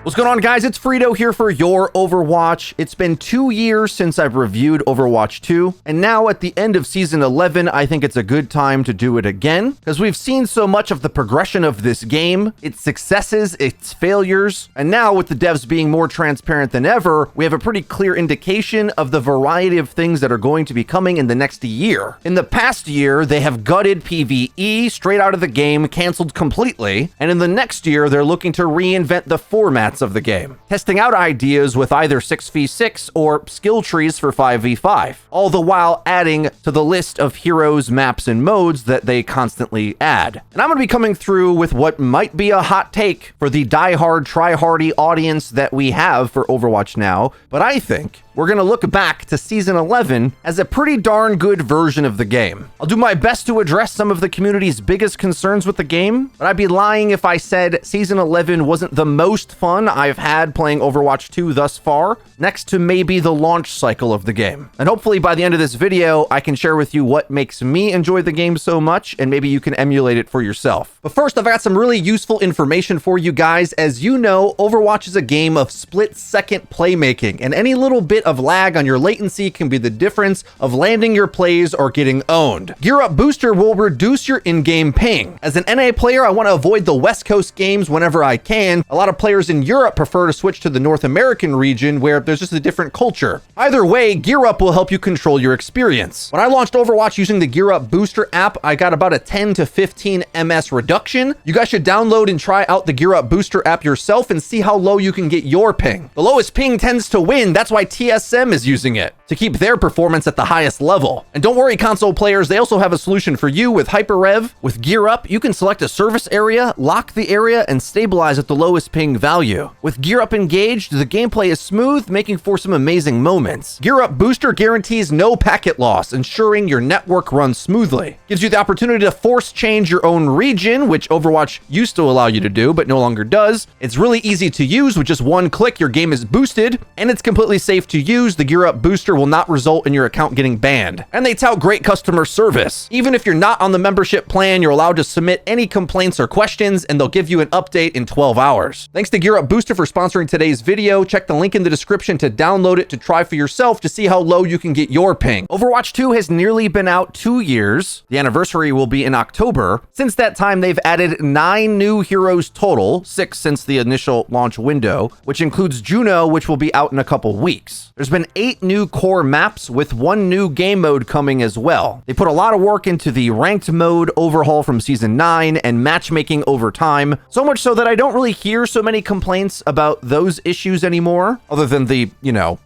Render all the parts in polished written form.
What's going on, guys? It's Frito here for your Overwatch. It's been 2 years since I've reviewed Overwatch 2, and now at the end of Season 11, I think it's a good time to do it again, because we've seen so much of the progression of this game, its successes, its failures, and now with the devs being more transparent than ever, we have a pretty clear indication of the variety of things that are going to be coming in the next year. In the past year, they have gutted PvE straight out of the game, canceled completely, and in the next year, they're looking to reinvent the formats of the game, testing out ideas with either 6v6 or skill trees for 5v5, all the while adding to the list of heroes, maps, and modes that they constantly add. And I'm going to be coming through with what might be a hot take for the die-hard, try-hardy audience that we have for Overwatch now, but I think we're going to look back to Season 11 as a pretty darn good version of the game. I'll do my best to address some of the community's biggest concerns with the game, but I'd be lying if I said Season 11 wasn't the most fun I've had playing Overwatch 2 thus far, next to maybe the launch cycle of the game. And hopefully by the end of this video, I can share with you what makes me enjoy the game so much, and maybe you can emulate it for yourself. But first, I've got some really useful information for you guys. As you know, Overwatch is a game of split-second playmaking, and any little bit of lag on your latency can be the difference of landing your plays or getting owned. Gear Up Booster will reduce your in-game ping. As an NA player, I want to avoid the West Coast games whenever I can. A lot of players in Europe prefer to switch to the North American region where there's just a different culture. Either way, Gear Up will help you control your experience. When I launched Overwatch using the Gear Up Booster app, I got about a 10 to 15 MS reduction. You guys should download and try out the Gear Up Booster app yourself and see how low you can get your ping. The lowest ping tends to win. That's why TSM is using it to keep their performance at the highest level. And don't worry, console players, they also have a solution for you with HyperRev. With Gear Up, you can select a service area, lock the area, and stabilize at the lowest ping value. With Gear Up engaged, the gameplay is smooth, making for some amazing moments. Gear Up Booster guarantees no packet loss, ensuring your network runs smoothly. Gives you the opportunity to force change your own region, which Overwatch used to allow you to do, but no longer does. It's really easy to use. With just one click, your game is boosted, and it's completely safe to use. The Gear Up Booster will not result in your account getting banned. And they tout great customer service. Even if you're not on the membership plan, you're allowed to submit any complaints or questions, and they'll give you an update in 12 hours. Thanks to Gear Up Booster for sponsoring today's video. Check the link in the description to download it to try for yourself to see how low you can get your ping. Overwatch 2 has nearly been out 2 years. The anniversary will be in October. Since that time, they've added 9 new heroes total, 6 since the initial launch window, which includes Juno, which will be out in a couple weeks. There's been 8 new core maps with 1 new game mode coming as well. They put a lot of work into the ranked mode overhaul from Season 9 and matchmaking over time, so much so that I don't really hear so many complaints about those issues anymore, other than the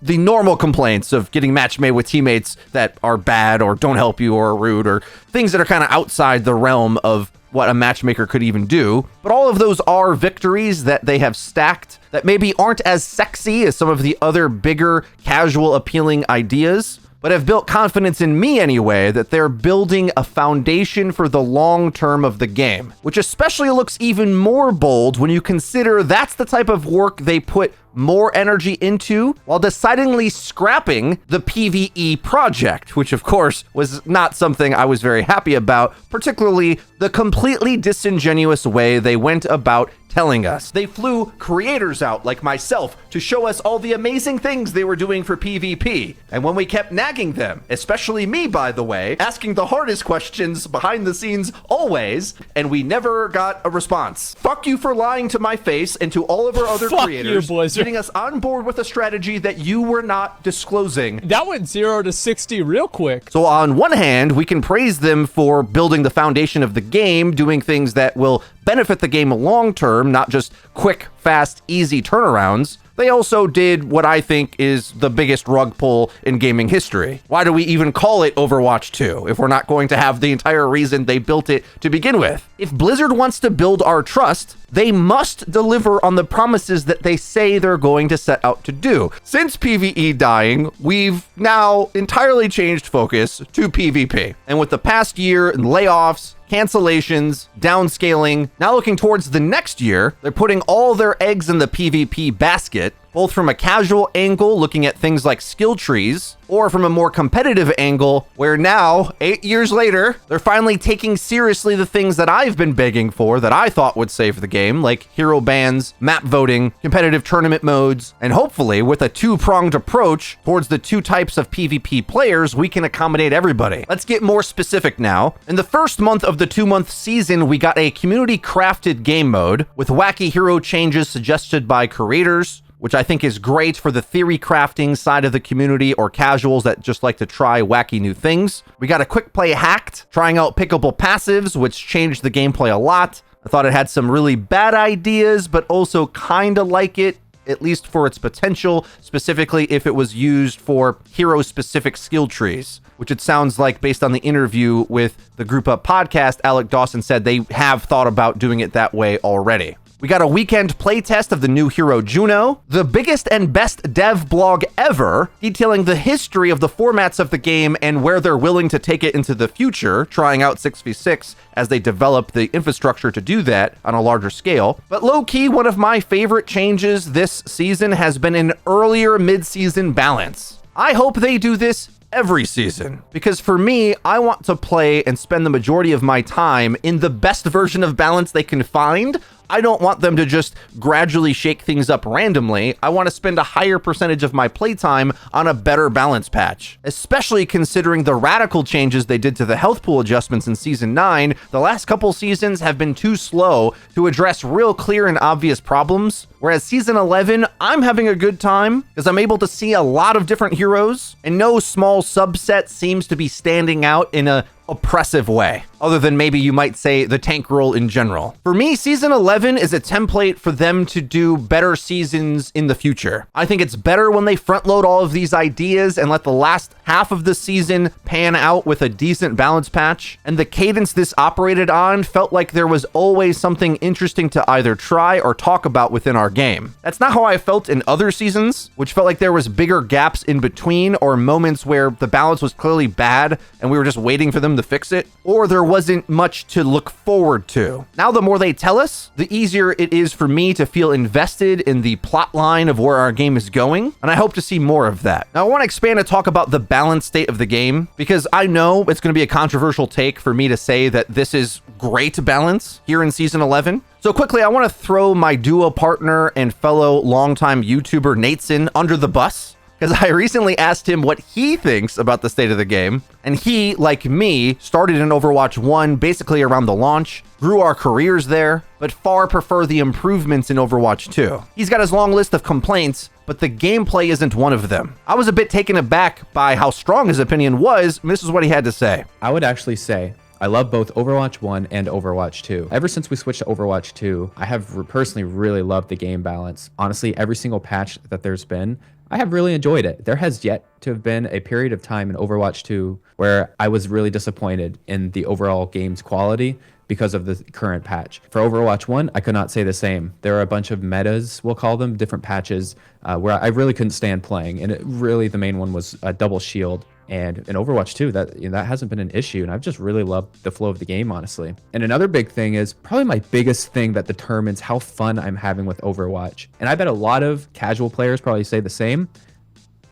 normal complaints of getting match made with teammates that are bad or don't help you or are rude or things that are kind of outside the realm of what a matchmaker could even do. But all of those are victories that they have stacked that maybe aren't as sexy as some of the other bigger, casual, appealing ideas, but have built confidence in me anyway that they're building a foundation for the long term of the game, which especially looks even more bold when you consider that's the type of work they put more energy into while decidedly scrapping the PvE project, which of course was not something I was very happy about, particularly the completely disingenuous way they went about telling us. They flew creators out like myself to show us all the amazing things they were doing for PvP. And when we kept nagging them, especially me, by the way, asking the hardest questions behind the scenes always, and we never got a response. Fuck you for lying to my face and to all of our other creators, getting us on board with a strategy that you were not disclosing. That went 0 to 60 real quick. So on one hand, we can praise them for building the foundation of the game, doing things that will benefit the game long term, not just quick, fast, easy turnarounds. They also did what I think is the biggest rug pull in gaming history. Why do we even call it Overwatch 2 if we're not going to have the entire reason they built it to begin with? If Blizzard wants to build our trust, they must deliver on the promises that they say they're going to set out to do. Since PvE dying, we've now entirely changed focus to PvP. And with the past year and layoffs, cancellations, downscaling, now looking towards the next year, they're putting all their eggs in the PvP basket, both from a casual angle, looking at things like skill trees, or from a more competitive angle, where now, 8 years later, they're finally taking seriously the things that I've been begging for, that I thought would save the game, like hero bans, map voting, competitive tournament modes, and hopefully, with a two-pronged approach towards the two types of PvP players, we can accommodate everybody. Let's get more specific now. In the first month of the 2-month season, we got a community-crafted game mode with wacky hero changes suggested by creators, which I think is great for the theory crafting side of the community or casuals that just like to try wacky new things. We got a Quickplay hacked, trying out pickable passives, which changed the gameplay a lot. I thought it had some really bad ideas, but also kinda like it, at least for its potential, specifically if it was used for hero-specific skill trees, which it sounds like, based on the interview with the Group Up podcast, Alec Dawson said they have thought about doing it that way already. We got a weekend playtest of the new hero Juno, the biggest and best dev blog ever, detailing the history of the formats of the game and where they're willing to take it into the future, trying out 6v6 as they develop the infrastructure to do that on a larger scale. But low-key, one of my favorite changes this season has been an earlier mid-season balance. I hope they do this every season, because for me, I want to play and spend the majority of my time in the best version of balance they can find. I don't want them to just gradually shake things up randomly. I want to spend a higher percentage of my playtime on a better balance patch, especially considering the radical changes they did to the health pool adjustments in Season 9. The last couple seasons have been too slow to address real clear and obvious problems, whereas Season 11, I'm having a good time because I'm able to see a lot of different heroes, and no small subset seems to be standing out in a oppressive way, other than maybe you might say the tank role in general. For me, Season 11 is a template for them to do better seasons in the future. I think it's better when they front load all of these ideas and let the last half of the season pan out with a decent balance patch. And the cadence this operated on felt like there was always something interesting to either try or talk about within our game. That's not how I felt in other seasons, which felt like there was bigger gaps in between or moments where the balance was clearly bad and we were just waiting for them to fix it, or there wasn't much to look forward to. Now, the more they tell us, the easier it is for me to feel invested in the plot line of where our game is going, and I hope to see more of that. Now, I want to expand and talk about the balance state of the game, because I know it's going to be a controversial take for me to say that this is great balance here in Season 11. So quickly, I want to throw my duo partner and fellow longtime YouTuber Nateson under the bus, because I recently asked him what he thinks about the state of the game, and he, like me, started in Overwatch 1 basically around the launch, grew our careers there, but far prefer the improvements in Overwatch 2. He's got his long list of complaints, but the gameplay isn't one of them. I was a bit taken aback by how strong his opinion was, and this is what he had to say. I would actually say I love both Overwatch 1 and Overwatch 2. Ever since we switched to Overwatch 2, I have personally really loved the game balance. Honestly, every single patch that there's been, I have really enjoyed it. There has yet to have been a period of time in Overwatch 2 where I was really disappointed in the overall game's quality because of the current patch. For Overwatch 1, I could not say the same. There are a bunch of metas, we'll call them, different patches, where I really couldn't stand playing. And the main one was a double shield. And in Overwatch 2, that hasn't been an issue. And I've just really loved the flow of the game, honestly. And another big thing is probably my biggest thing that determines how fun I'm having with Overwatch. And I bet a lot of casual players probably say the same,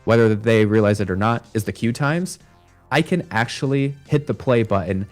whether they realize it or not, is the queue times. I can actually hit the play button.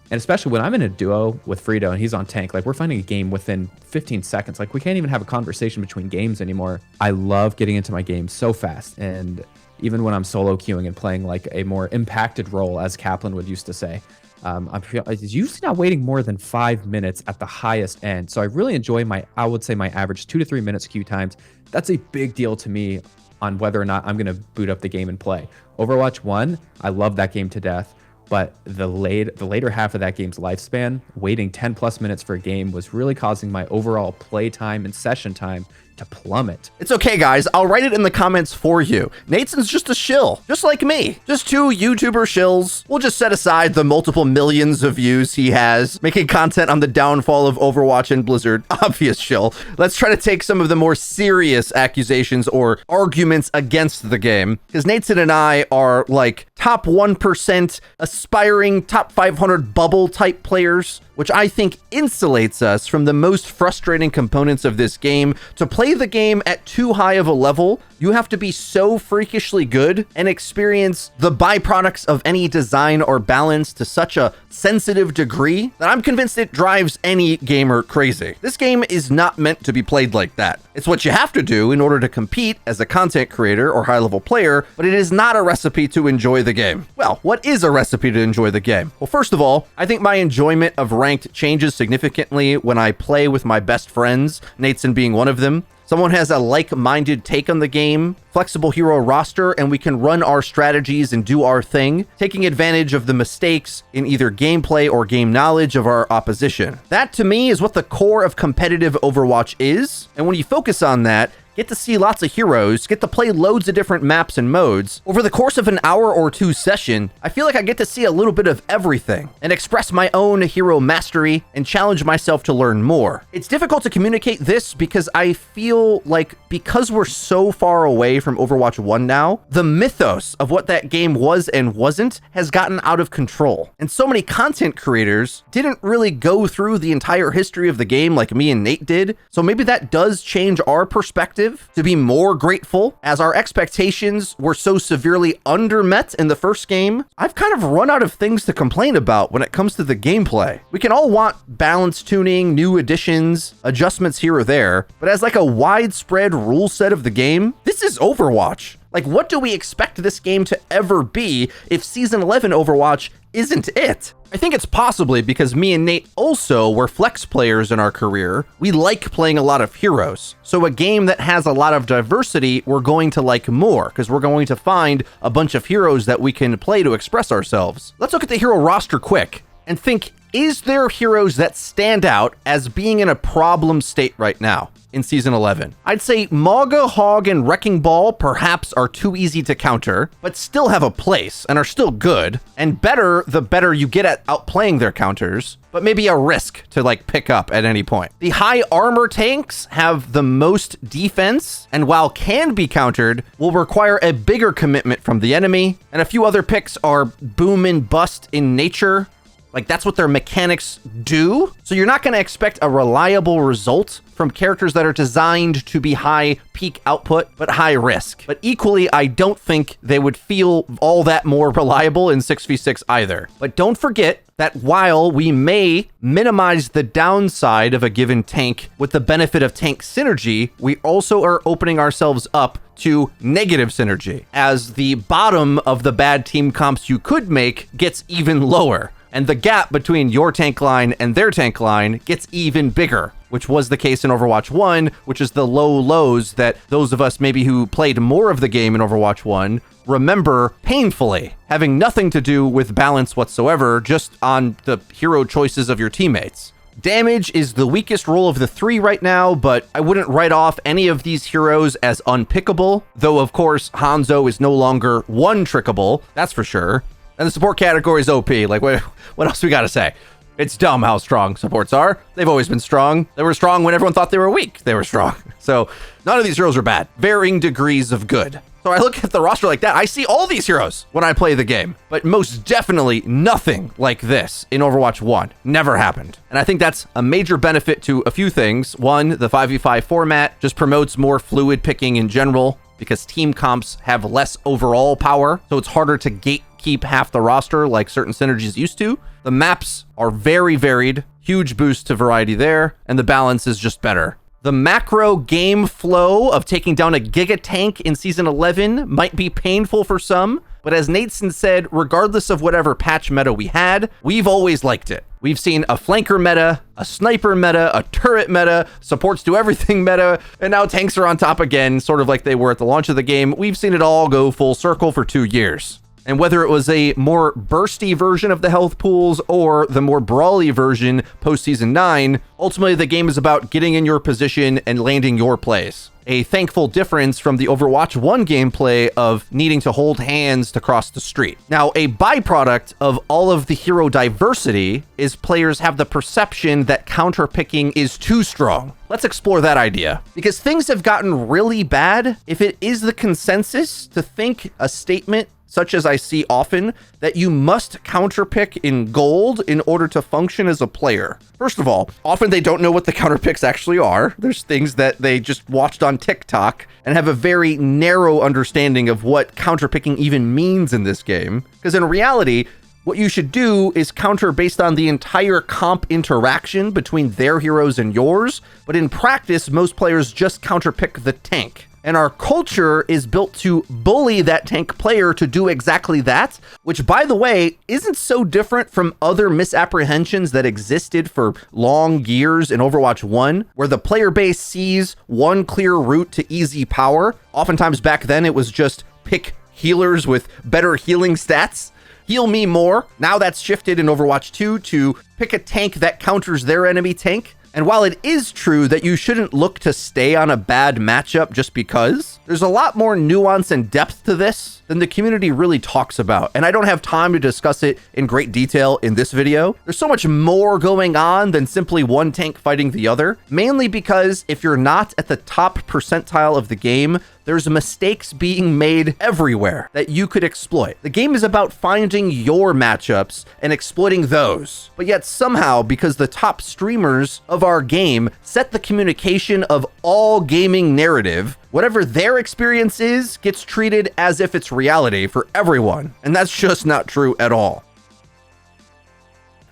And especially when I'm in a duo with Frito and he's on tank, like we're finding a game within 15 seconds. Like we can't even have a conversation between games anymore. I love getting into my game so fast. And even when I'm solo queuing and playing like a more impacted role, as Kaplan would used to say, I'm usually not waiting more than 5 minutes at the highest end. So I really enjoy I would say my average 2 to 3 minutes queue times. That's a big deal to me on whether or not I'm going to boot up the game and play. Overwatch 1, I love that game to death. But the later half of that game's lifespan, waiting 10 plus minutes for a game was really causing my overall play time and session time to plummet. It's okay, guys. I'll write it in the comments for you. Nateson's just a shill, just like me. Just two YouTuber shills. We'll just set aside the multiple millions of views he has, making content on the downfall of Overwatch and Blizzard. Obvious shill. Let's try to take some of the more serious accusations or arguments against the game, because Nateson and I are like top 1% aspiring top 500 bubble type players. which I think insulates us from the most frustrating components of this game. To play the game at too high of a level, you have to be so freakishly good and experience the byproducts of any design or balance to such a sensitive degree that I'm convinced it drives any gamer crazy. This game is not meant to be played like that. It's what you have to do in order to compete as a content creator or high-level player, but it is not a recipe to enjoy the game. Well, what is a recipe to enjoy the game? Well, first of all, I think my enjoyment of ranked changes significantly when I play with my best friends, Nateson being one of them. Someone has a like-minded take on the game, flexible hero roster, and we can run our strategies and do our thing, taking advantage of the mistakes in either gameplay or game knowledge of our opposition. That, to me, is what the core of competitive Overwatch is, and when you focus on that, get to see lots of heroes, get to play loads of different maps and modes. Over the course of an hour or two session, I feel like I get to see a little bit of everything and express my own hero mastery and challenge myself to learn more. It's difficult to communicate this because I feel like because we're so far away from Overwatch 1 now, the mythos of what that game was and wasn't has gotten out of control. And so many content creators didn't really go through the entire history of the game like me and Nate did. So maybe that does change our perspective to be more grateful, as our expectations were so severely undermet in the first game. I've kind of run out of things to complain about when it comes to the gameplay. We can all want balance tuning, new additions, adjustments here or there, but as like a widespread rule set of the game, this is Overwatch. Like, what do we expect this game to ever be if Season 11 Overwatch isn't it? I think it's possibly because me and Nate also were flex players in our career. We like playing a lot of heroes. So a game that has a lot of diversity, we're going to like more because we're going to find a bunch of heroes that we can play to express ourselves. Let's look at the hero roster quick and think, is there heroes that stand out as being in a problem state right now in Season 11? I'd say Mauga, Hog, and Wrecking Ball perhaps are too easy to counter, but still have a place and are still good, and better the better you get at outplaying their counters, but maybe a risk to like pick up at any point. The high armor tanks have the most defense, and while can be countered, will require a bigger commitment from the enemy, and a few other picks are boom and bust in nature. Like, that's what their mechanics do. So you're not going to expect a reliable result from characters that are designed to be high peak output, but high risk. But equally, I don't think they would feel all that more reliable in 6v6 either. But don't forget that while we may minimize the downside of a given tank with the benefit of tank synergy, we also are opening ourselves up to negative synergy, as the bottom of the bad team comps you could make gets even lower. And the gap between your tank line and their tank line gets even bigger, which was the case in Overwatch 1, which is the low lows that those of us maybe who played more of the game in Overwatch 1 remember painfully, having nothing to do with balance whatsoever, just on the hero choices of your teammates. Damage is the weakest role of the three right now, but I wouldn't write off any of these heroes as unpickable, though of course Hanzo is no longer one-trickable, that's for sure. And the support category is OP. Like, what else we gotta say? It's dumb how strong supports are. They've always been strong. They were strong when everyone thought they were weak. They were strong. So none of these heroes are bad. Varying degrees of good. So I look at the roster like that. I see all these heroes when I play the game, but most definitely nothing like this in Overwatch 1. Never happened. And I think that's a major benefit to a few things. One, the 5v5 format just promotes more fluid picking in general because team comps have less overall power. So it's harder to gatekeep half the roster like certain synergies used to. The maps are very varied, huge boost to variety there, and the balance is just better. The macro game flow of taking down a Giga-tank in Season 11 might be painful for some, but as Nateson said, regardless of whatever patch meta we had, we've always liked it. We've seen a flanker meta, a sniper meta, a turret meta, supports do everything meta, and now tanks are on top again, sort of like they were at the launch of the game. We've seen it all go full circle for 2 years. And whether it was a more bursty version of the health pools or the more brawly version post-Season 9, ultimately the game is about getting in your position and landing your plays. A thankful difference from the Overwatch 1 gameplay of needing to hold hands to cross the street. Now, a byproduct of all of the hero diversity is players have the perception that counter-picking is too strong. Let's explore that idea. Because things have gotten really bad if it is the consensus to think a statement such as I see often, that you must counterpick in gold in order to function as a player. First of all, often they don't know what the counterpicks actually are. There's things that they just watched on TikTok and have a very narrow understanding of what counterpicking even means in this game. Because in reality, what you should do is counter based on the entire comp interaction between their heroes and yours, but in practice, most players just counterpick the tank. And our culture is built to bully that tank player to do exactly that, which, by the way, isn't so different from other misapprehensions that existed for long years in Overwatch 1, where the player base sees one clear route to easy power. Oftentimes back then, it was just pick healers with better healing stats. Heal me more. Now that's shifted in Overwatch 2 to pick a tank that counters their enemy tank. And while it is true that you shouldn't look to stay on a bad matchup just because, there's a lot more nuance and depth to this than the community really talks about. And I don't have time to discuss it in great detail in this video. There's so much more going on than simply one tank fighting the other, mainly because if you're not at the top percentile of the game, there's mistakes being made everywhere that you could exploit. The game is about finding your matchups and exploiting those. But yet somehow, because the top streamers of our game set the communication of all gaming narrative, whatever their experience is gets treated as if it's reality for everyone. And that's just not true at all.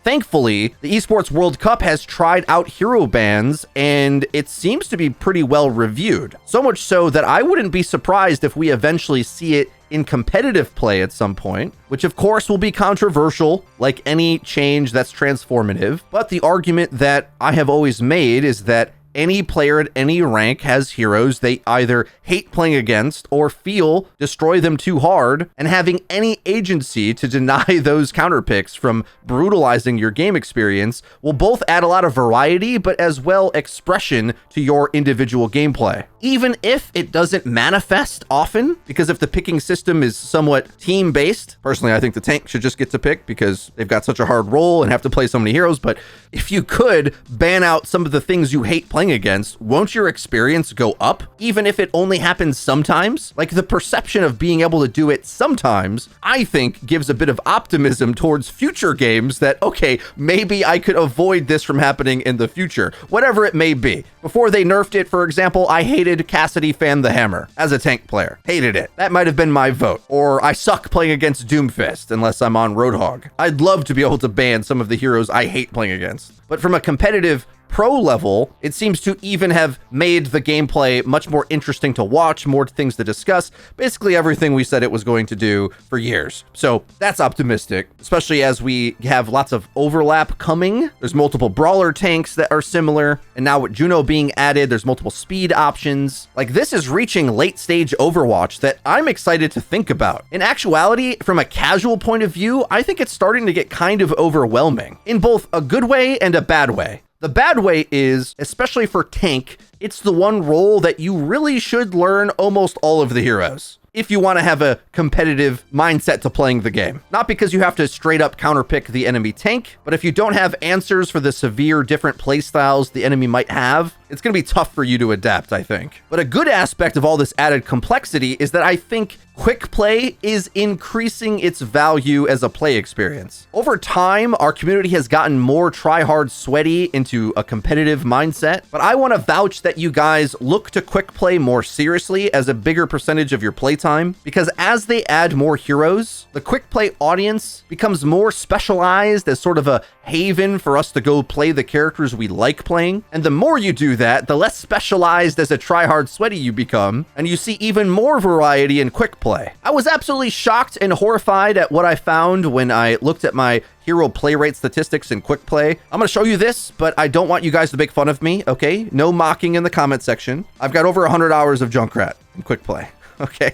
Thankfully, the Esports World Cup has tried out hero bans, and it seems to be pretty well reviewed. So much so that I wouldn't be surprised if we eventually see it in competitive play at some point, which of course will be controversial, like any change that's transformative. But the argument that I have always made is that any player at any rank has heroes they either hate playing against or feel destroy them too hard, and having any agency to deny those counterpicks from brutalizing your game experience will both add a lot of variety, but as well expression to your individual gameplay. Even if it doesn't manifest often, because if the picking system is somewhat team-based, personally, I think the tank should just get to pick because they've got such a hard role and have to play so many heroes. But if you could ban out some of the things you hate playing against, won't your experience go up? Even if it only happens sometimes? Like, the perception of being able to do it sometimes, I think, gives a bit of optimism towards future games that, okay, maybe I could avoid this from happening in the future, whatever it may be. Before they nerfed it, for example, I hated Cassidy Fan the Hammer as a tank player. Hated it. That might have been my vote. Or I suck playing against Doomfist unless I'm on Roadhog. I'd love to be able to ban some of the heroes I hate playing against. But from a competitive pro level, it seems to even have made the gameplay much more interesting to watch, more things to discuss, basically everything we said it was going to do for years. So that's optimistic, especially as we have lots of overlap coming. There's multiple brawler tanks that are similar, and now with Juno being added, there's multiple speed options. Like, this is reaching late stage Overwatch that I'm excited to think about. In actuality, from a casual point of view, I think it's starting to get kind of overwhelming in both a good way and a bad way. The bad way is, especially for tank, it's the one role that you really should learn almost all of the heroes if you want to have a competitive mindset to playing the game. Not because you have to straight up counterpick the enemy tank, but if you don't have answers for the severe different playstyles the enemy might have, it's going to be tough for you to adapt, I think. But a good aspect of all this added complexity is that I think Quickplay is increasing its value as a play experience. Over time, our community has gotten more try-hard sweaty into a competitive mindset, but I want to vouch that you guys look to Quickplay more seriously as a bigger percentage of your playtime, because as they add more heroes, the Quickplay audience becomes more specialized as sort of a haven for us to go play the characters we like playing. And the more you do that, the less specialized as a try-hard sweaty you become, and you see even more variety in Quickplay. I was absolutely shocked and horrified at what I found when I looked at my hero play rate statistics in Quickplay. I'm going to show you this, but I don't want you guys to make fun of me, okay? No mocking in the comment section. I've got over 100 hours of Junkrat in Quickplay. Okay.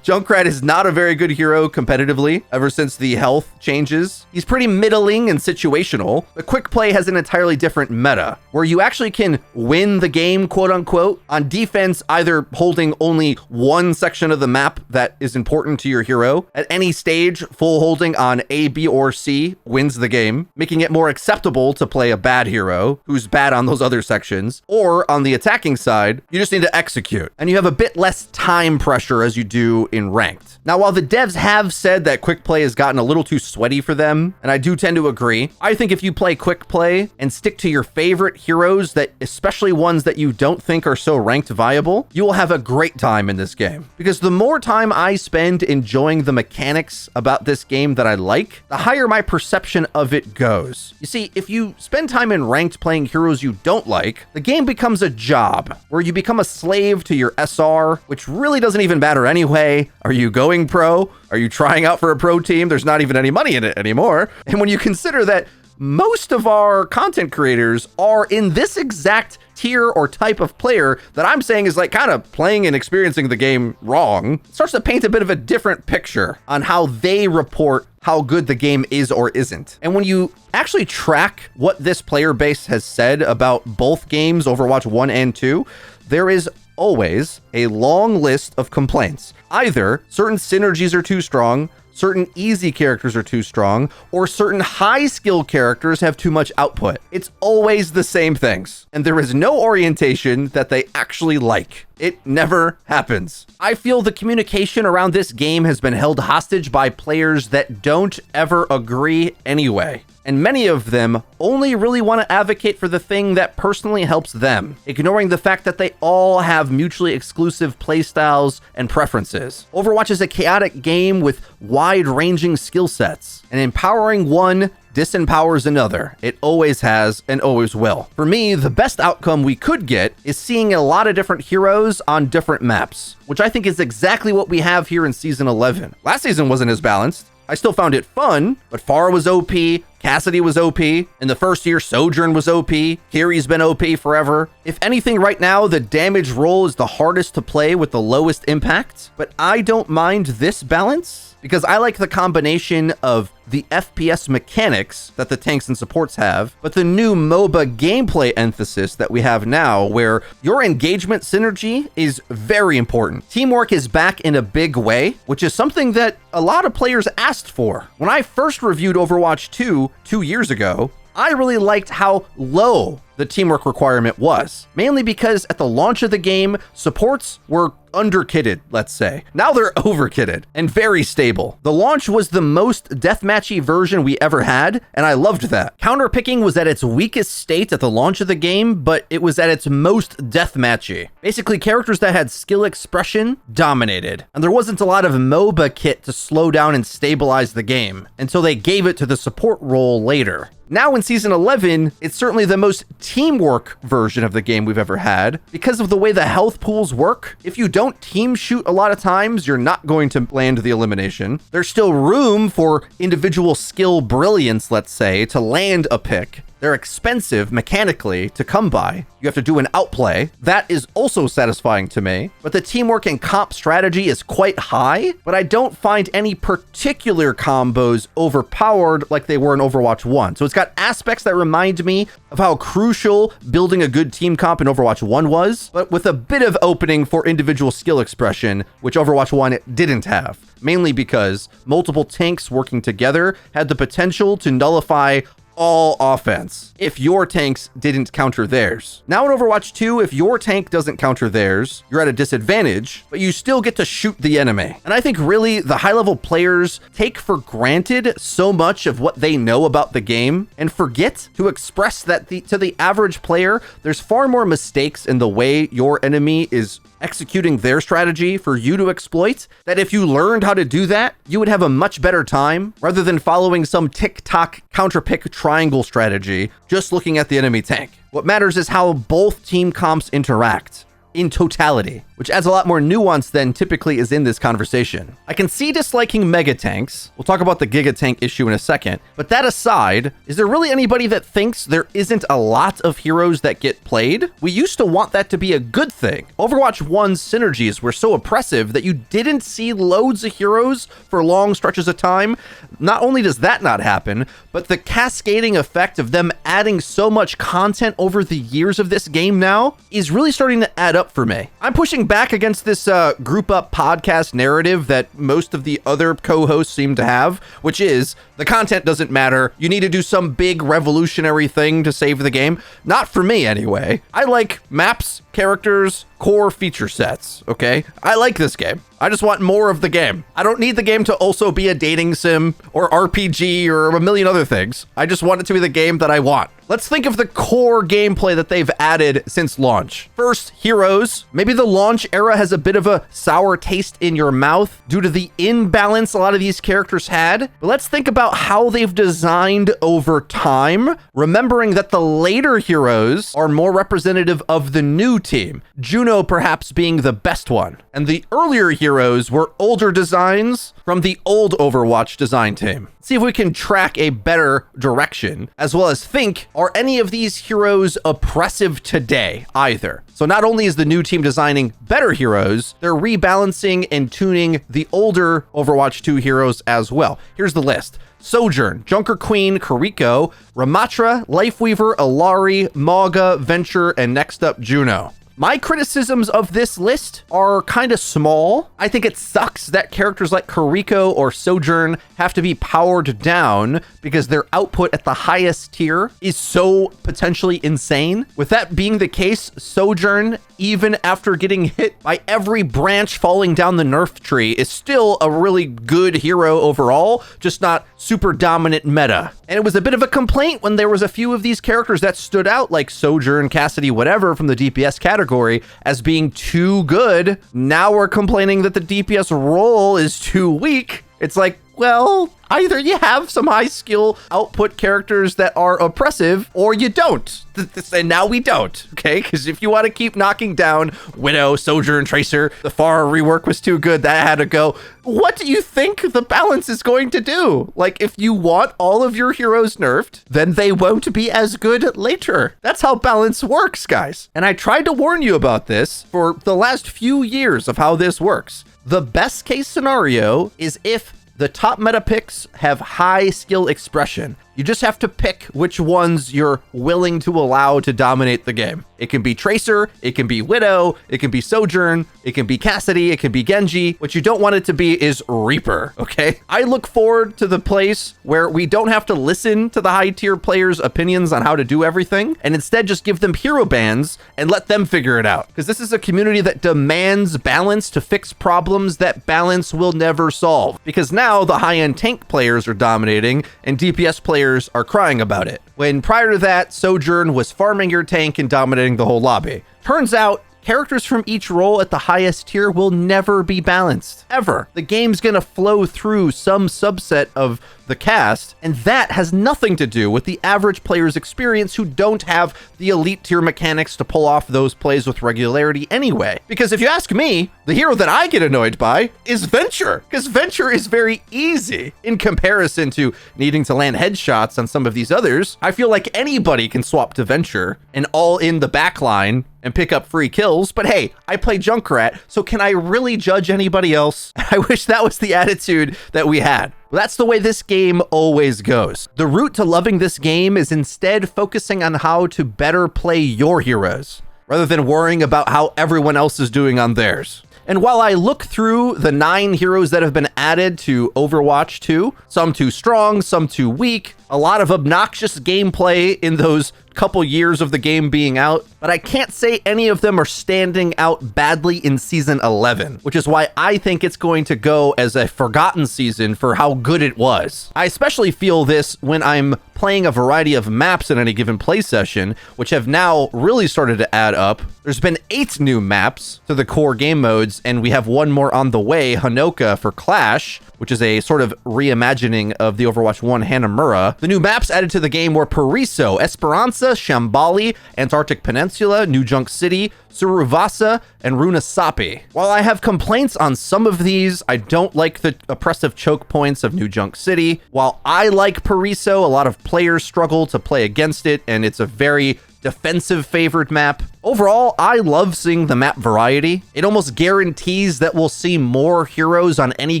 Junkrat is not a very good hero competitively ever since the health changes. He's pretty middling and situational, but Quickplay has an entirely different meta where you actually can win the game, quote unquote, on defense, either holding only one section of the map that is important to your hero. At any stage, full holding on A, B, or C wins the game, making it more acceptable to play a bad hero who's bad on those other sections. Or on the attacking side, you just need to execute and you have a bit less time time pressure as you do in ranked. Now, while the devs have said that quick play has gotten a little too sweaty for them, and I do tend to agree, I think if you play quick play and stick to your favorite heroes, that especially ones that you don't think are so ranked viable, you will have a great time in this game. Because the more time I spend enjoying the mechanics about this game that I like, the higher my perception of it goes. You see, if you spend time in ranked playing heroes you don't like, the game becomes a job where you become a slave to your SR, which really doesn't even matter anyway. Are you going pro? Are you trying out for a pro team? There's not even any money in it anymore. And when you consider that most of our content creators are in this exact tier or type of player that I'm saying is like kind of playing and experiencing the game wrong, it starts to paint a bit of a different picture on how they report how good the game is or isn't. And when you actually track what this player base has said about both games, Overwatch 1 and 2, there is always a long list of complaints. Either certain synergies are too strong, certain easy characters are too strong, or certain high skill characters have too much output. It's always the same things, and there is no orientation that they actually like. It never happens. I feel the communication around this game has been held hostage by players that don't ever agree anyway. And many of them only really want to advocate for the thing that personally helps them, ignoring the fact that they all have mutually exclusive playstyles and preferences. Overwatch is a chaotic game with wide-ranging skill sets, and empowering one disempowers another. It always has and always will. For me, the best outcome we could get is seeing a lot of different heroes on different maps, which I think is exactly what we have here in Season 11. Last season wasn't as balanced. I still found it fun, but Pharah was OP, Cassidy was OP, in the first year Sojourn was OP, Kiri's been OP forever. If anything, right now, the damage role is the hardest to play with the lowest impact, but I don't mind this balance because I like the combination of the FPS mechanics that the tanks and supports have, but the new MOBA gameplay emphasis that we have now, where your engagement synergy is very important. Teamwork is back in a big way, which is something that a lot of players asked for. When I first reviewed Overwatch 2 years ago, I really liked how low the teamwork requirement was, mainly because at the launch of the game, supports were underkitted, let's say. Now they're overkitted and very stable. The launch was the most deathmatchy version we ever had, and I loved that. Counterpicking was at its weakest state at the launch of the game, but it was at its most deathmatchy. Basically, characters that had skill expression dominated, and there wasn't a lot of MOBA kit to slow down and stabilize the game until they gave it to the support role later. Now in Season 11, it's certainly the most teamwork version of the game we've ever had because of the way the health pools work. If you don't team shoot a lot of times, you're not going to land the elimination. There's still room for individual skill brilliance, let's say, to land a pick. They're expensive mechanically to come by. You have to do an outplay. That is also satisfying to me. But the teamwork and comp strategy is quite high, but I don't find any particular combos overpowered like they were in Overwatch 1. So it's got aspects that remind me of how crucial building a good team comp in Overwatch 1 was, but with a bit of opening for individual skill expression, which Overwatch 1 didn't have. Mainly because multiple tanks working together had the potential to nullify all offense if your tanks didn't counter theirs. Now in Overwatch 2, if your tank doesn't counter theirs, you're at a disadvantage, but you still get to shoot the enemy. And I think really the high-level players take for granted so much of what they know about the game and forget to express that to the average player, there's far more mistakes in the way your enemy is executing their strategy for you to exploit, that if you learned how to do that, you would have a much better time rather than following some tick-tock counterpick triangle strategy, just looking at the enemy tank. What matters is how both team comps interact in totality, which adds a lot more nuance than typically is in this conversation. I can see disliking mega tanks. We'll talk about the Giga-tank issue in a second, but that aside, is there really anybody that thinks there isn't a lot of heroes that get played? We used to want that to be a good thing. Overwatch 1's synergies were so oppressive that you didn't see loads of heroes for long stretches of time. Not only does that not happen, but the cascading effect of them adding so much content over the years of this game now is really starting to add up for me. I'm pushing back against this group up podcast narrative that most of the other co-hosts seem to have, which is the content doesn't matter. You need to do some big revolutionary thing to save the game. Not for me anyway. I like maps, characters, core feature sets, okay? I like this game. I just want more of the game. I don't need the game to also be a dating sim or RPG or a million other things. I just want it to be the game that I want. Let's think of the core gameplay that they've added since launch. First, heroes. Maybe the launch era has a bit of a sour taste in your mouth due to the imbalance a lot of these characters had. But let's think about how they've designed over time, remembering that the later heroes are more representative of the new team, Juno perhaps being the best one. And the earlier heroes were older designs from the old Overwatch design team. See if we can track a better direction, as well as think, are any of these heroes oppressive today either? So not only is the new team designing better heroes, they're rebalancing and tuning the older Overwatch 2 heroes as well. Here's the list. Sojourn, Junker Queen, Kiriko, Ramatra, Lifeweaver, Alari, Mauga, Venture, and next up, Juno. My criticisms of this list are kind of small. I think it sucks that characters like Kiriko or Sojourn have to be powered down because their output at the highest tier is so potentially insane. With that being the case, Sojourn, even after getting hit by every branch falling down the nerf tree, is still a really good hero overall, just not super dominant meta. And it was a bit of a complaint when there was a few of these characters that stood out, like Sojourn, Cassidy, whatever, from the DPS category as being too good. Now we're complaining that the DPS role is too weak. It's like, well, either you have some high skill output characters that are oppressive, or you don't. And now we don't, okay? Because if you want to keep knocking down Widow, Sojourn, Tracer, the Pharah rework was too good, that had to go. What do you think the balance is going to do? Like, if you want all of your heroes nerfed, then they won't be as good later. That's how balance works, guys. And I tried to warn you about this for the last few years of how this works. The best case scenario is if the top meta picks have high skill expression. You just have to pick which ones you're willing to allow to dominate the game. It can be Tracer, it can be Widow, it can be Sojourn, it can be Cassidy, it can be Genji. What you don't want it to be is Reaper, okay? I look forward to the place where we don't have to listen to the high tier players' opinions on how to do everything, and instead just give them hero bans and let them figure it out. Because this is a community that demands balance to fix problems that balance will never solve. Because now the high-end tank players are dominating and DPS players are crying about it. When prior to that, Sojourn was farming your tank and dominating the whole lobby. Turns out, characters from each role at the highest tier will never be balanced, ever. The game's gonna flow through some subset of the cast, and that has nothing to do with the average player's experience who don't have the elite tier mechanics to pull off those plays with regularity anyway. Because if you ask me, the hero that I get annoyed by is Venture, because Venture is very easy in comparison to needing to land headshots on some of these others. I feel like anybody can swap to Venture and all in the backline and pick up free kills, but hey, I play Junkrat, so can I really judge anybody else? I wish that was the attitude that we had. Well, that's the way this game always goes. The route to loving this game is instead focusing on how to better play your heroes, rather than worrying about how everyone else is doing on theirs. And while I look through the 9 heroes that have been added to Overwatch 2, some too strong, some too weak, a lot of obnoxious gameplay in those couple years of the game being out, but I can't say any of them are standing out badly in Season 11, which is why I think it's going to go as a forgotten season for how good it was. I especially feel this when I'm playing a variety of maps in any given play session, which have now really started to add up. There's been 8 new maps to the core game modes, and we have one more on the way, Hanoka for Clash, which is a sort of reimagining of the Overwatch 1 Hanamura. The new maps added to the game were Paraiso, Esperanza, Shambali, Antarctic Peninsula, New Junk City, Suruvasa, and Runasapi. While I have complaints on some of these, I don't like the oppressive choke points of New Junk City. While I like Paraiso, a lot of players struggle to play against it, and it's a very defensive favored map. Overall, I love seeing the map variety. It almost guarantees that we'll see more heroes on any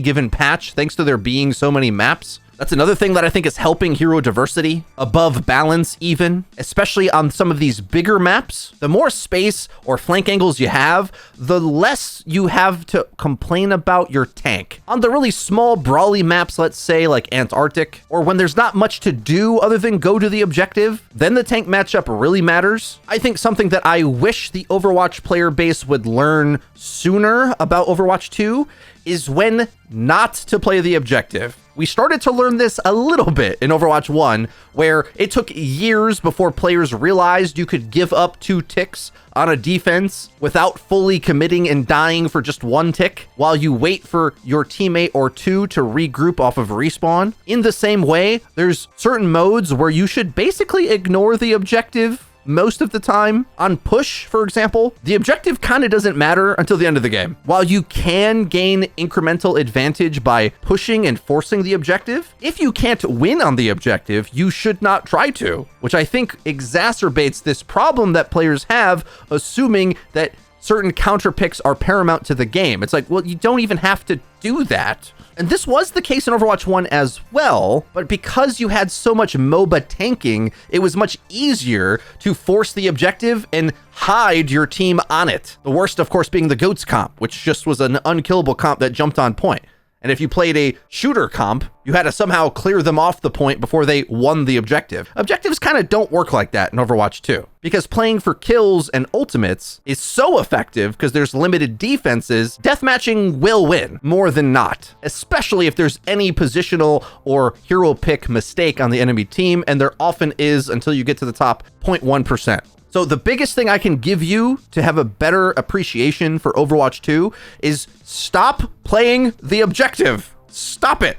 given patch thanks to there being so many maps. That's another thing that I think is helping hero diversity above balance even, especially on some of these bigger maps. The more space or flank angles you have, the less you have to complain about your tank. On the really small brawly maps, let's say like Antarctic, or when there's not much to do other than go to the objective, then the tank matchup really matters. I think something that I wish the Overwatch player base would learn sooner about Overwatch 2 is when not to play the objective. We started to learn this a little bit in Overwatch 1, where it took years before players realized you could give up 2 ticks on a defense without fully committing and dying for just 1 tick, while you wait for your teammate or 2 to regroup off of respawn. In the same way, there's certain modes where you should basically ignore the objective most of the time. On push, for example, the objective kind of doesn't matter until the end of the game. While you can gain incremental advantage by pushing and forcing the objective, if you can't win on the objective, you should not try to, which I think exacerbates this problem that players have, assuming that certain counter picks are paramount to the game. It's like, well, you don't even have to do that. And this was the case in Overwatch 1 as well, but because you had so much MOBA tanking, it was much easier to force the objective and hide your team on it. The worst, of course, being the GOATS comp, which just was an unkillable comp that jumped on point. And if you played a shooter comp, you had to somehow clear them off the point before they won the objective. Objectives kind of don't work like that in Overwatch 2, because playing for kills and ultimates is so effective because there's limited defenses. Deathmatching will win more than not, especially if there's any positional or hero pick mistake on the enemy team, and there often is until you get to the top 0.1%. So the biggest thing I can give you to have a better appreciation for Overwatch 2 is stop playing the objective. Stop it.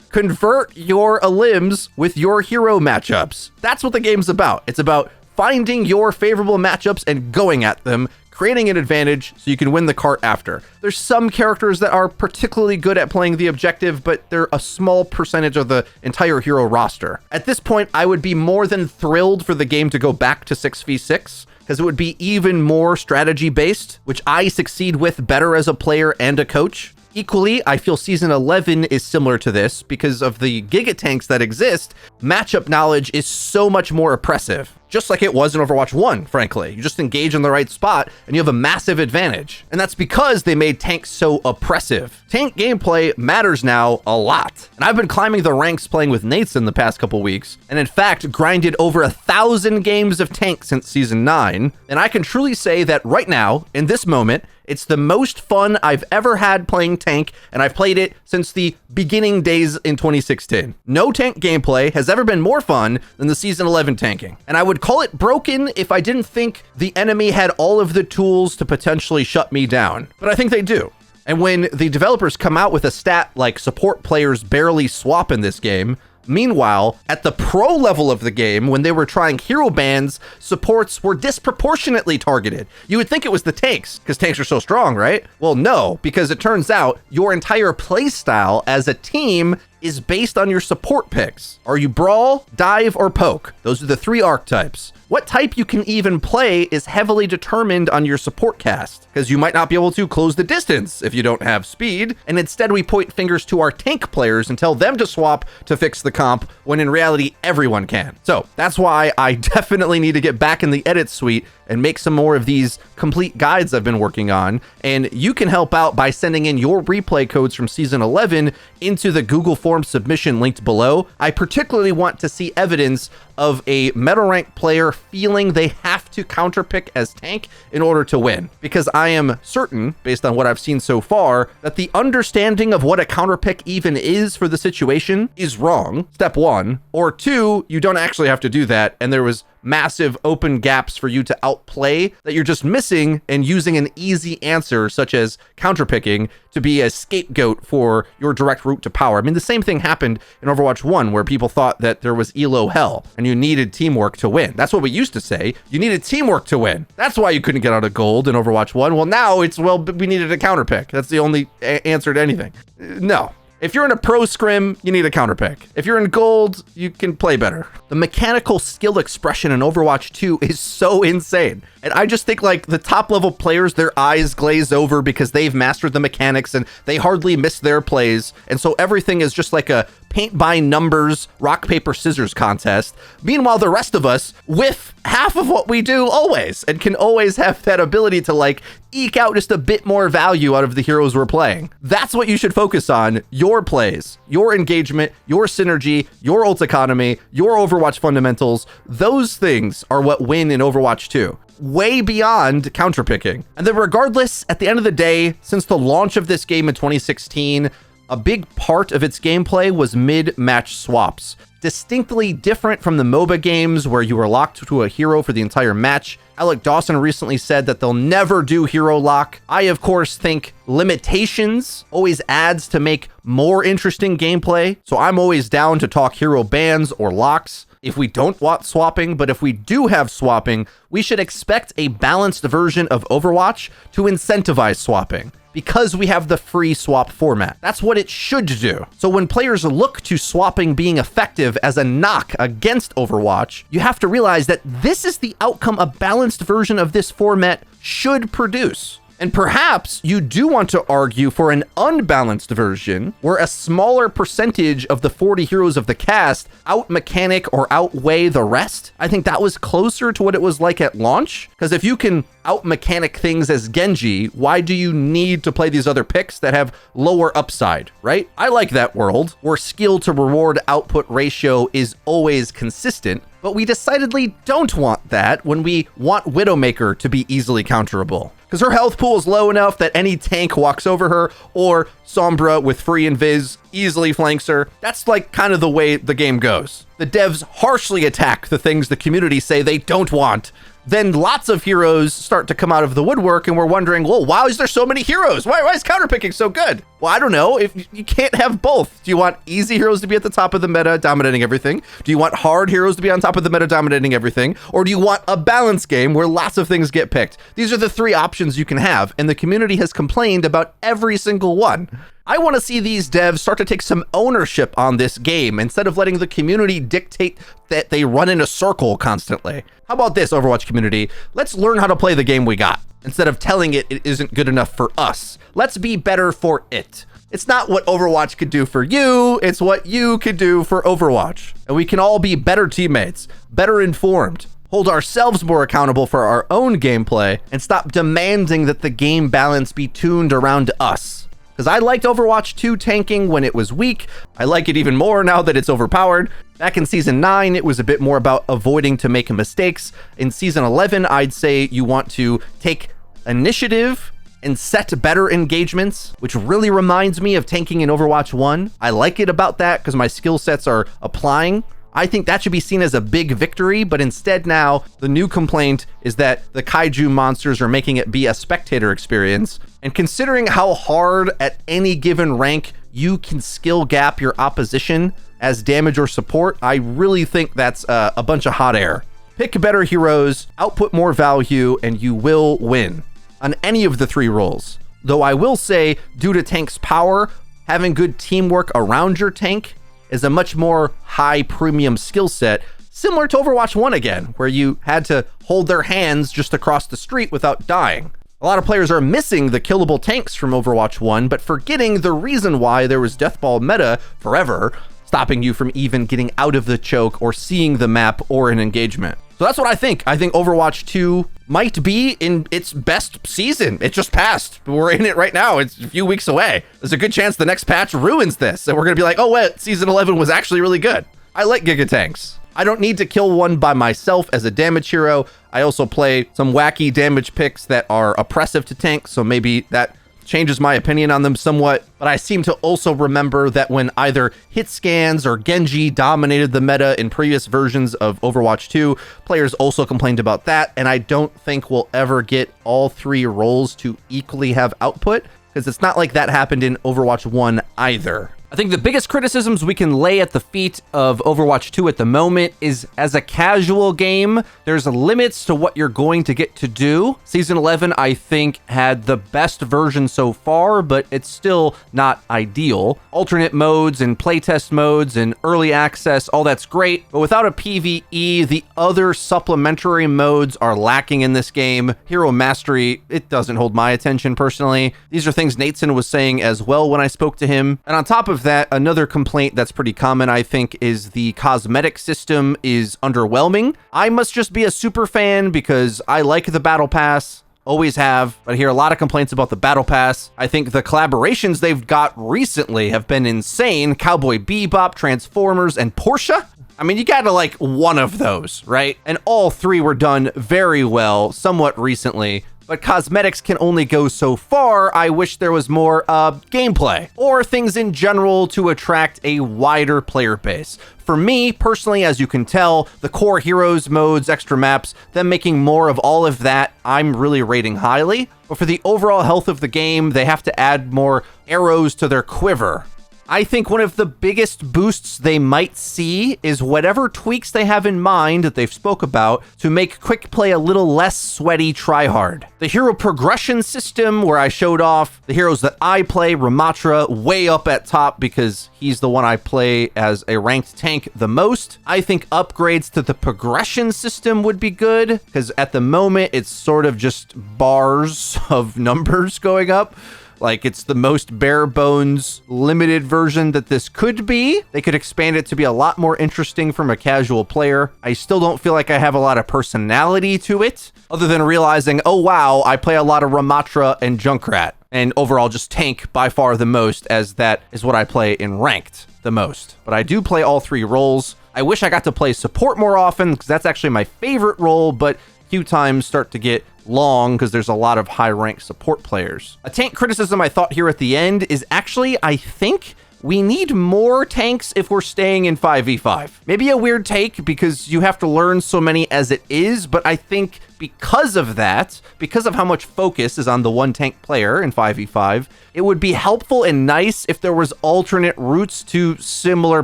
Convert your elims with your hero matchups. That's what the game's about. It's about finding your favorable matchups and going at them, creating an advantage so you can win the cart after. There's some characters that are particularly good at playing the objective, but they're a small percentage of the entire hero roster. At this point, I would be more than thrilled for the game to go back to 6v6, because it would be even more strategy based, which I succeed with better as a player and a coach. Equally, I feel Season 11 is similar to this because of the Giga-tanks that exist. Matchup knowledge is so much more oppressive, just like it was in Overwatch 1, frankly. You just engage in the right spot and you have a massive advantage. And that's because they made tanks so oppressive. Tank gameplay matters now a lot. And I've been climbing the ranks playing with Nates in the past couple weeks, and in fact, grinded over 1,000 games of tank since Season 9. And I can truly say that right now, in this moment, it's the most fun I've ever had playing tank, and I've played it since the beginning days in 2016. No tank gameplay has ever been more fun than the Season 11 tanking. And I would call it broken if I didn't think the enemy had all of the tools to potentially shut me down. But I think they do. And when the developers come out with a stat like support players barely swap in this game, meanwhile, at the pro level of the game, when they were trying hero bans, supports were disproportionately targeted. You would think it was the tanks, because tanks are so strong, right? Well, no, because it turns out your entire playstyle as a team is based on your support picks. Are you brawl, dive, or poke? Those are the 3 archetypes. What type you can even play is heavily determined on your support cast, because you might not be able to close the distance if you don't have speed, and instead we point fingers to our tank players and tell them to swap to fix the comp, when in reality everyone can. So that's why I definitely need to get back in the edit suite and make some more of these complete guides I've been working on, and you can help out by sending in your replay codes from Season 11 into the Google Form submission linked below. I particularly want to see evidence of a meta rank player feeling they have to counterpick as tank in order to win, because I am certain, based on what I've seen so far, that the understanding of what a counterpick even is for the situation is wrong, step 1, or 2, you don't actually have to do that, and there was massive open gaps for you to outplay that you're just missing, and using an easy answer such as counterpicking to be a scapegoat for your direct route to power. I mean, the same thing happened in Overwatch 1, where people thought that there was elo hell and you needed teamwork to win. That's what we used to say. You needed teamwork to win. That's why you couldn't get out of gold in Overwatch 1. Well, now it's, well, we needed a counterpick. That's the only answer to anything. No. If you're in a pro scrim, you need a counterpick. If you're in gold, you can play better. The mechanical skill expression in Overwatch 2 is so insane. And I just think like the top level players, their eyes glaze over because they've mastered the mechanics and they hardly miss their plays. And so everything is just like a paint by numbers, rock, paper, scissors contest. Meanwhile, the rest of us whiff half of what we do always and can always have that ability to like eke out just a bit more value out of the heroes we're playing. That's what you should focus on. Your plays, your engagement, your synergy, your ult economy, your Overwatch fundamentals. Those things are what win in Overwatch 2. Way beyond counterpicking. And then regardless, at the end of the day, since the launch of this game in 2016, a big part of its gameplay was mid-match swaps. Distinctly different from the MOBA games where you were locked to a hero for the entire match. Alec Dawson recently said that they'll never do hero lock. I, of course, think limitations always adds to make more interesting gameplay. So I'm always down to talk hero bans or locks if we don't want swapping, but if we do have swapping, we should expect a balanced version of Overwatch to incentivize swapping, because we have the free swap format. That's what it should do. So when players look to swapping being effective as a knock against Overwatch, you have to realize that this is the outcome a balanced version of this format should produce. And perhaps you do want to argue for an unbalanced version where a smaller percentage of the 40 heroes of the cast out-mechanic or outweigh the rest. I think that was closer to what it was like at launch. Because if you can out-mechanic things as Genji, why do you need to play these other picks that have lower upside, right? I like that world where skill to reward output ratio is always consistent. But we decidedly don't want that when we want Widowmaker to be easily counterable. Because her health pool is low enough that any tank walks over her, or Sombra with free invis easily flanks her. That's like kind of the way the game goes. The devs harshly attack the things the community say they don't want. Then lots of heroes start to come out of the woodwork and we're wondering, well, why is there so many heroes? Why is counterpicking so good? Well, I don't know. If you can't have both. Do you want easy heroes to be at the top of the meta dominating everything? Do you want hard heroes to be on top of the meta dominating everything? Or do you want a balanced game where lots of things get picked? These are the three options you can have, and the community has complained about every single one. I want to see these devs start to take some ownership on this game instead of letting the community dictate that they run in a circle constantly. How about this, Overwatch community? Let's learn how to play the game we got instead of telling it it isn't good enough for us. Let's be better for it. It's not what Overwatch could do for you, it's what you could do for Overwatch. And we can all be better teammates, better informed, hold ourselves more accountable for our own gameplay, and stop demanding that the game balance be tuned around us. Because I liked Overwatch 2 tanking when it was weak. I like it even more now that it's overpowered. Back in Season 9, it was a bit more about avoiding to make mistakes. In Season 11, I'd say you want to take initiative and set better engagements, which really reminds me of tanking in Overwatch 1. I like it about that because my skill sets are applying. I think that should be seen as a big victory, but instead now, the new complaint is that the kaiju monsters are making it be a spectator experience. And considering how hard at any given rank you can skill gap your opposition as damage or support, I really think that's a bunch of hot air. Pick better heroes, output more value, and you will win on any of the three roles. Though I will say, due to tank's power, having good teamwork around your tank is a much more high premium skill set, similar to Overwatch 1 again, where you had to hold their hands just across the street without dying. A lot of players are missing the killable tanks from Overwatch 1, but forgetting the reason why there was Deathball meta forever, stopping you from even getting out of the choke or seeing the map or an engagement. So that's what I think. I think Overwatch 2 might be in its best season. It just passed. We're in it right now. It's a few weeks away. There's a good chance the next patch ruins this. And we're going to be like, oh, wait, Season 11 was actually really good. I like Giga-tanks. I don't need to kill one by myself as a damage hero. I also play some wacky damage picks that are oppressive to tanks. So maybe that changes my opinion on them somewhat, but I seem to also remember that when either hit scans or Genji dominated the meta in previous versions of Overwatch 2, players also complained about that, and I don't think we'll ever get all three roles to equally have output, because it's not like that happened in Overwatch 1 either. I think the biggest criticisms we can lay at the feet of Overwatch 2 at the moment is as a casual game, there's limits to what you're going to get to do. Season 11, I think, had the best version so far, but it's still not ideal. Alternate modes and playtest modes and early access, all that's great, but without a PvE, the other supplementary modes are lacking in this game. Hero Mastery, it doesn't hold my attention personally. These are things Nateson was saying as well when I spoke to him. And on top of that, another complaint that's pretty common, I think, is the cosmetic system is underwhelming. I must just be a super fan because I like the Battle Pass. Always have, but I hear a lot of complaints about the Battle Pass. I think the collaborations they've got recently have been insane. Cowboy Bebop, Transformers, and Porsche. I mean, you gotta like one of those, right? And all three were done very well, somewhat recently. But cosmetics can only go so far. I wish there was more gameplay or things in general to attract a wider player base. For me, personally, as you can tell, the core heroes, modes, extra maps, them making more of all of that, I'm really rating highly. But for the overall health of the game, they have to add more arrows to their quiver. I think one of the biggest boosts they might see is whatever tweaks they have in mind that they've spoke about to make Quickplay a little less sweaty tryhard. The hero progression system where I showed off the heroes that I play, Ramatra, way up at top because he's the one I play as a ranked tank the most. I think upgrades to the progression system would be good because at the moment it's sort of just bars of numbers going up. Like, it's the most bare bones limited version that this could be. They could expand it to be a lot more interesting from a casual player. I still don't feel like I have a lot of personality to it, other than realizing, oh wow, I play a lot of Ramatra and Junkrat, and overall just tank by far the most, as that is what I play in ranked the most. But I do play all three roles. I wish I got to play support more often, because that's actually my favorite role, but queue times start to get long because there's a lot of high rank support players. A tank criticism I thought here at the end is actually, I think we need more tanks if we're staying in 5v5. Maybe a weird take because you have to learn so many as it is, but I think because of that, because of how much focus is on the one tank player in 5v5, it would be helpful and nice if there was alternate routes to similar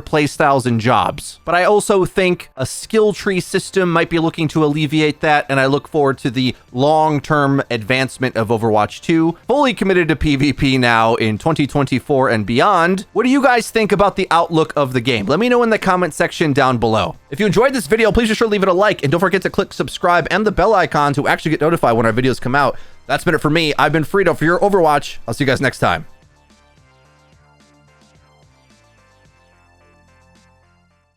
playstyles and jobs. But I also think a skill tree system might be looking to alleviate that, and I look forward to the long-term advancement of Overwatch 2. Fully committed to PvP now in 2024 and beyond. What do you guys think about the outlook of the game? Let me know in the comment section down below. If you enjoyed this video, please be sure to leave it a like, and don't forget to click subscribe and the bell icon to actually get notified when our videos come out. That's been it for me. I've been Frito for your Overwatch. I'll see you guys next time.